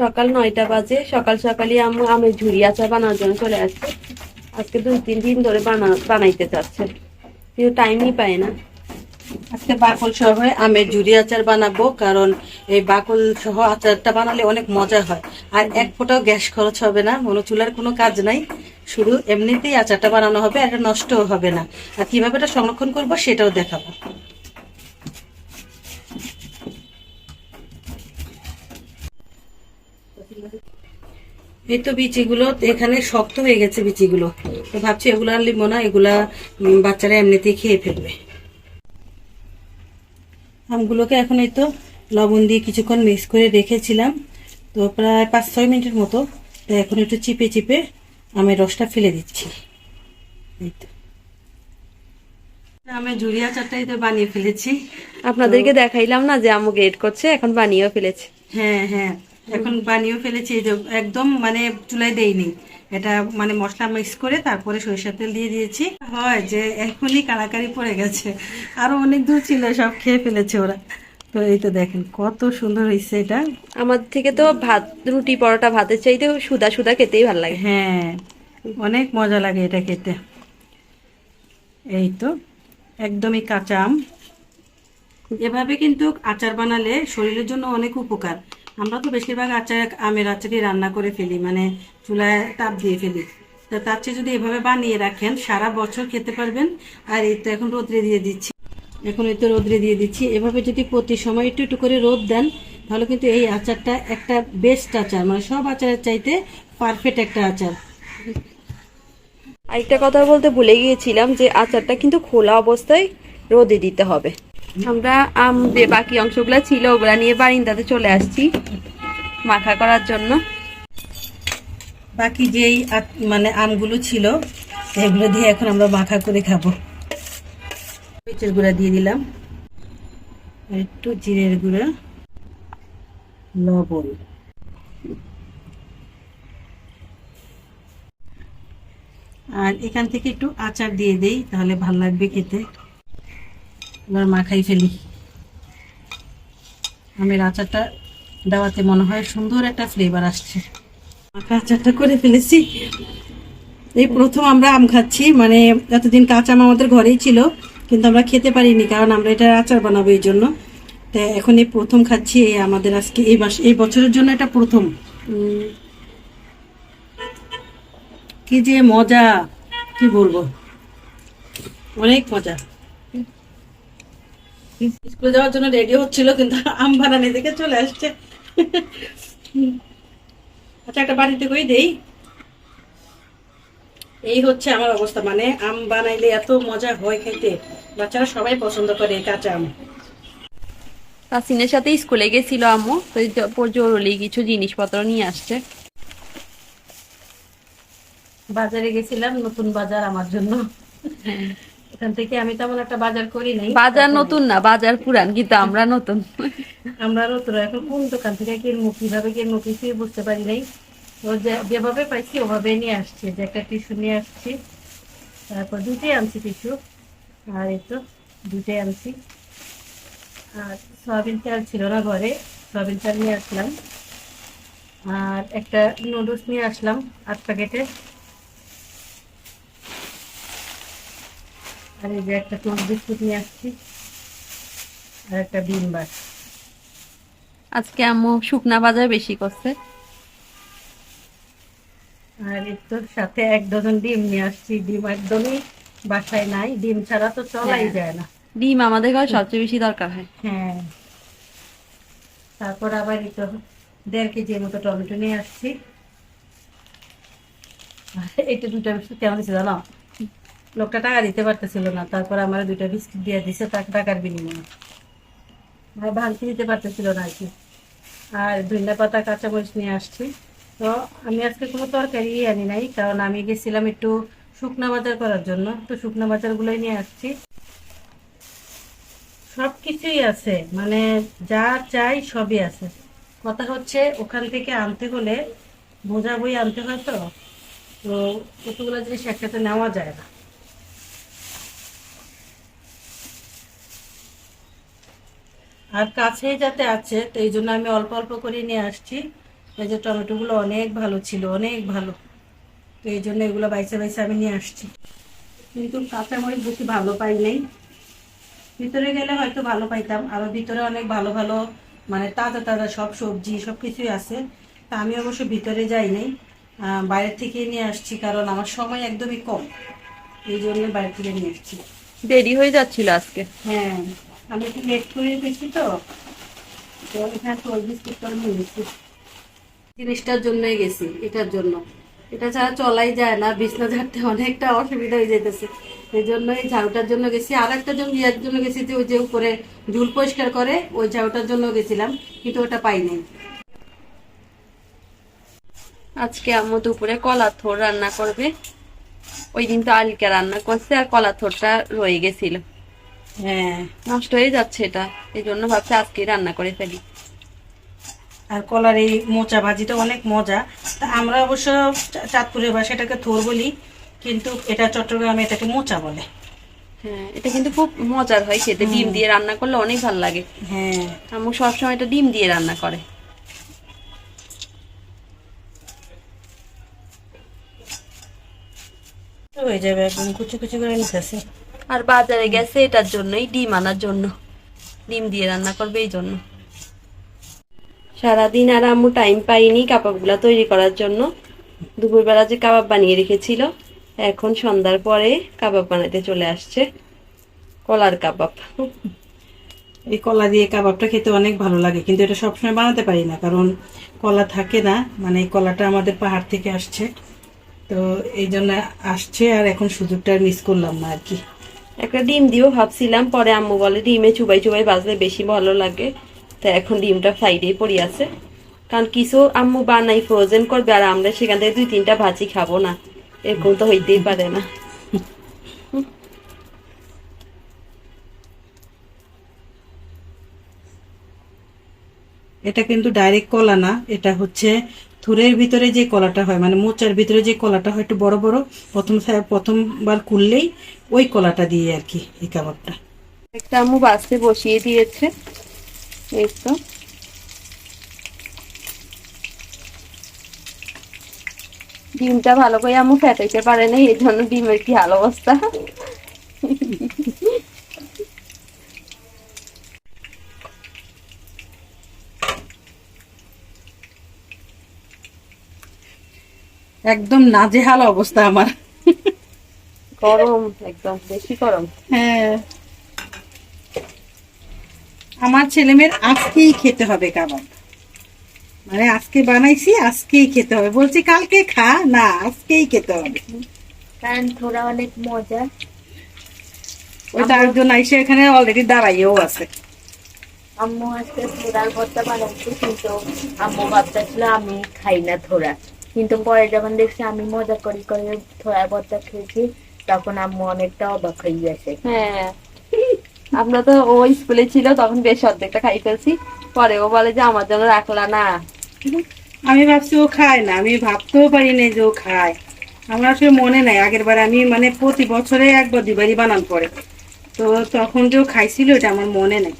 সকাল 9টা বাজে। সকাল সকালই আম্মু আমের ঝুরি আচার বানানোর জন্য চলে আসছে। আজকে 2-3 দিন ধরে বানাইতে চাচ্ছে, কিন্তু টাইমই পায় না। আজকে বাকল সহ আমের ঝুরি আচার বানাবো, কারণ এই বাকল সহ আচারটা বানালে অনেক মজা হয়। আর এক ফোঁটাও গ্যাস খরচ হবে না, মনে চুলার কোনো কাজ নাই, শুধু এমনিতেই আচারটা বানানো হবে, আর এটা নষ্টও হবে না। আর কিভাবে এটা সংরক্ষণ করবো সেটাও দেখাবো। এই তো বিচিগুলো এখানে শক্ত হয়ে গেছে বিচিগুলো, তো ভাবছি এগুলো আর লিখবো না, এগুলা বাচ্চারা এমনিতেই খেয়ে ফেলবে। আমগুলোকে এখন এই তো লবণ দিয়ে কিছুক্ষণ মিক্স করে রেখেছিলাম, তো প্রায় 5-6 মিনিটের মতো। তো এখন একটু চিপে চিপে আমের রসটা ফেলে দিচ্ছি। এই তো আমের ঝুরি আচারটাই তো বানিয়ে ফেলেছি, আপনাদেরকে দেখাইলাম না যে আম্মু গ্রেট করছে, এখন বানিয়েও ফেলেছে। হ্যাঁ হ্যাঁ, এখন বানিয়েও ফেলেছি। এই যে একদম মানে চুলায় দেইনি, এটা মানে মশলা মিক্স করে তারপরে সরিষার তেল দিয়ে দিয়েছি। হয় যে এখনই কাড়াকাড়ি পড়ে গেছে, আরো অনেক দূর ছিল, সব খেয়ে ফেলেছে ওরা। তো এই তো দেখেন কত সুন্দর হয়েছে এটা। আমার থেকে তো ভাত, রুটি, পরোটা ভাতের চাইতে সুদা সুদা খেতেই ভালো লাগে। হ্যাঁ, অনেক মজা লাগে এটা খেতে। এই তো একদমই কাঁচা আম। এভাবে কিন্তু আচার বানালে শরীরের জন্য অনেক উপকার। আমরা তো বেশিরভাগ আমের আচারই রান্না করে ফেলি, মানে চুলায় তাপ দিয়ে ফেলি। তো তার চেয়ে যদি এভাবে বানিয়ে রাখেন সারা বছর খেতে পারবেন। আর এই তো এখন রোদ্রে দিয়ে দিচ্ছি, এখন এই তো রোদ্রে দিয়ে দিচ্ছি। এভাবে যদি প্রতি সময় একটু একটু করে রোদ দেন, তাহলে কিন্তু এই আচারটা একটা বেস্ট আচার, মানে সব আচারের চাইতে পারফেক্ট একটা আচার। আরেকটা কথা বলতে ভুলে গিয়েছিলাম যে আচারটা কিন্তু খোলা অবস্থায় রোদে দিতে হবে। আমরা আম যে বাকি অংশগুলো ছিল ওগুলা নিয়ে বারিন্দাতে চলে আসছি মাখা করার জন্য। বাকি যেই মানে আমগুলো ছিল এগুলো দিয়ে এখন আমরা মাখা করে খাবো। মরিচের গুঁড়া দিয়ে দিলাম, একটু জিরের গুঁড়া, লবণ, আর এখান থেকে একটু আচার দিয়ে দেই, তাহলে ভাল লাগবে খেতে। এবার মাখাই ফেলি। আমের আচারটা দেওয়াতে মনে হয় সুন্দর একটা ফ্লেভার আসছে। মাখা আচারটা করে ফেলেছি। এই প্রথম আমরা আম খাচ্ছি, মানে এতদিন কাঁচা আম আমাদের ঘরেই ছিল, কিন্তু আমরা খেতে পারিনি, কারণ আমরা এটা আচার বানাবো এই জন্য। তো এখন এই প্রথম খাচ্ছি, এই আমাদের আজকে এই বছরের জন্য এটা প্রথম। কি যে মজা, কি বলবো, অনেক মজা। স্কুলে যাওয়ার জন্য রেডি হচ্ছিল, কিন্তু আম বানানি দেখে চলে আসছে। আচ্ছা, একটা বাড়িতে কই দেই। এই হচ্ছে আমার অবস্থা, মানে আম বানাইলে এত মজা হয় খেতে, বাচ্চারা সবাই পছন্দ করে এই কাঁচা আম। তাসিনের সাথে স্কুলে গেছিল আম্মু, তো জরুরি কিছু জিনিসপত্র নিয়ে আসছে। বাজারে গেছিলাম, নতুন বাজার আমার জন্য। এখান থেকে আমি তেমন একটা বাজার করি নাই। বাজার নতুন না, বাজার পুরান, কিন্তু আমরা নতুন। আমরা নতুন, এখন কোন দোকান থেকে কিনবো, কিভাবে কিনবো কিছুই বুঝতে পারি নাই। তো যেভাবে পাইছি ওভাবে নিয়ে আসছি, যে একটা টিস্যু নিয়ে আসছি, তারপর দুটোই আনছি টিস্যু, আর এই তো দুটোই আনছি। আর সয়াবিন তেল ছিল না ঘরে, সয়াবিন তেল নিয়ে আসলাম। আর একটা নুডলস নিয়ে আসলাম 8 প্যাকেটের। আর এই যে একটা টোস্ট বিস্কুট নিয়ে আসছি, আর একটা বিন বার। আজকে আম্মু শুকনা বাজার বেশি করছে। আর এর তো সাথে 1 ডজন ডিম নিয়ে আসছি। ডিম একদমই বাসায় নাই, ডিম ছাড়া তো চলাই যায় না। ডিম আমাদের ঘরে সবচেয়ে বেশি দরকার হয়। হ্যাঁ, তারপর আবার এই তো 1.5 কেজির মতো টমেটো নিয়ে আসছি। এটা 2টা বিস্কুট কেমন দিচ্ছে জানো, লোকটা টাকা দিতে পারতেছিল না, তারপর আমার 2টা বিস্কুট দিয়ে দিছে টাকার বিনিময়ে, ভাঙতে দিতে পারতেছিল না আর কি। আর ধনিয়া পাতা, কাঁচামরিচ নিয়ে আসছি। তো আমি আজকে কোনো তরকারি আনি নাই, কারণ আমি গেছিলাম একটু শুকনা বাজার করার জন্য, তো শুকনা বাজারগুলোই নিয়ে আসছি। সব কিছুই আছে, মানে যা চাই সবই আছে। কথা হচ্ছে ওখান থেকে আনতে হলে বোঝা বই আনতে হয়, তো তো কতগুলো জিনিস একসাথে নেওয়া যায় না। আর কাছেই যাতে আছে, তো এই জন্য আমি অল্প অল্প করে নিয়ে আসছি। এই যে টমেটোগুলো অনেক ভালো ছিল, অনেক ভালো। তো এই জন্য এগুলো বাইসে বাইসে আমি নিয়ে আসছি। কিন্তু কাঁচামরিচ বেশি ভালো পাই নাই। ভিতরে গেলে হয়তো ভালো পাইতাম, আবার ভিতরে অনেক ভালো ভালো মানে তাজা তাজা সব সবজি সব কিছুই আছে। তা আমি অবশ্য ভিতরে যাই নাই, বাইরে থেকে নিয়ে আসছি, কারণ আমার সময় একদমই কম, এই জন্য বাইরে থেকে নিয়ে আসছি। দেরি হয়ে যাচ্ছিল আজকে। হ্যাঁ, আমি একটু লেট করে গেছি তো, তো এখানে টোল বিস্কুট নিয়ে গেছি। জিনিসটার জন্যই গেছি, এটার জন্য। এটা ছাড়া চলাই যায় না, বিছনা ঝাড়তে অনেকটা অসুবিধা হয়ে যেতেছে। এই জন্য এই ঝাড়ুটার জন্য গেছি। আর একটা ইয়ার জন্য গেছি, যে ওই যে উপরে ঝুল পরিষ্কার করে ওই ঝাড়ুটার জন্য গেছিলাম, কিন্তু ওটা পাই নাই। আজকে আম্মু দুপুরে কলার থোড় রান্না করবে। ওই দিন তো আলকা রান্না করছে, আর কলার থোড়টা রয়ে গেছিল, হ্যাঁ, নষ্ট হয়ে যাচ্ছে এটা, এই জন্য ভাবছি আজকে রান্না করে ফেলি। আর কলার এই মোচা ভাজিটা অনেক মজা। তা আমরা অবশ্য চাঁদপুরের ভাষায় এটাকে থোর বলি, কিন্তু এটা চট্টগ্রামে এটাকে মোচা বলে। হ্যাঁ, এটা কিন্তু খুব মজার হয় খেতে, ডিম দিয়ে রান্না করলে অনেক ভালো লাগে। হ্যাঁ, আম্মু সবসময় এটা ডিম দিয়ে রান্না করে। হয়ে যাবে, একদম কুচি কুচি করে নিতেছি। আর বাজারে গেছে এটার জন্যই, ডিম আনার জন্য, ডিম দিয়ে রান্না করবে এই জন্য। সারাদিন আর আম্মু টাইম পাইনি কাবাবগুলা তৈরি করার জন্য। দুপুরবেলা যে কাবাব বানিয়ে রেখেছিল, এখন সন্ধ্যার পরে কাবাব বানাতে চলে আসছে, কলার কাবাব। এই কলা দিয়ে কাবাবটা খেতে অনেক ভালো লাগে, কিন্তু এটা সবসময় বানাতে পারি না, কারণ কলা থাকে না। মানে এই কলাটা আমাদের পাহাড় থেকে আসছে, তো এই জন্য আসছে, আর এখন সুযোগটা মিস করলাম না আর কি। একটা ডিম দিয়েও ভাবছিলাম, পরে আম্মু বলে ডিমে চুবাই চুবাই বাজলে বেশি ভালো লাগে, তো এখন ডিমটা সাইডেই পড়ে আছে। কারণ কিছু আম্মু বানাই ফ্রোজেন করবে, আর আমরা সেখান থেকে 2-3টা ভাজি খাবো না, এরকম তো হইতেই পারে না। এটা কিন্তু ডাইরেক্ট কলা না, এটা হচ্ছে থুরের ভিতরে যে কলাটা হয়, মানে মোচার ভিতরে যে কলাটা হয় একটু বড় বড়, প্রথমবার খুললেই ওই কলাটা দিয়ে আর কি এই কাবাবটা। একটা আম্মু বাসতে বসিয়ে দিয়েছে, এই তো। ডিমটা ভালো করে আম্মু ফেটাইতে পারে না, এই জন্য ডিমের কি হাল অবস্থা। একদম নাজেহাল অবস্থা আমার। গরম, একদম বেশি গরম। হ্যাঁ, আমার ছেলেমেয়ের আজকেই খেতে হবে কাবাব, মানে আজকে বানাইছি আজকেই খেতে হবে, বলছি কালকে খা না, আজকেই খেতে হবে। কারণ থোড়া অনেক মজা। ওই তার জন্য এসে এখানে অলরেডি দাঁড়াইয়েও আছে। আম্মু আজকে থোড়ার ভর্তা বানাচ্ছে, কিন্তু আম্মু ভাবতেছিল আমি খাই না থোড়া, কিন্তু পরে যখন দেখছি আমি মজা করি করে থোড়ার ভর্তা খেয়েছি, তখন আম্মু অনেকটা অবাক হয়ে গেছে। হ্যাঁ, আমরা তো ও স্কুলে ছিল তখন বেশ অর্ধেকটা খাই ফেলছি, পরে ও বলে যে আমার জন্য রাখলা না। আমি ভাবছি ও খায় না, আমি ভাবতেও পারি না যে ও খায়। আমার আসলে মনে নাই, আগের বার আমি মানে প্রতি বছরে 1 বা 2 বারই বানান পরে, তো তখন যে ও খাইছিল এটা আমার মনে নেই।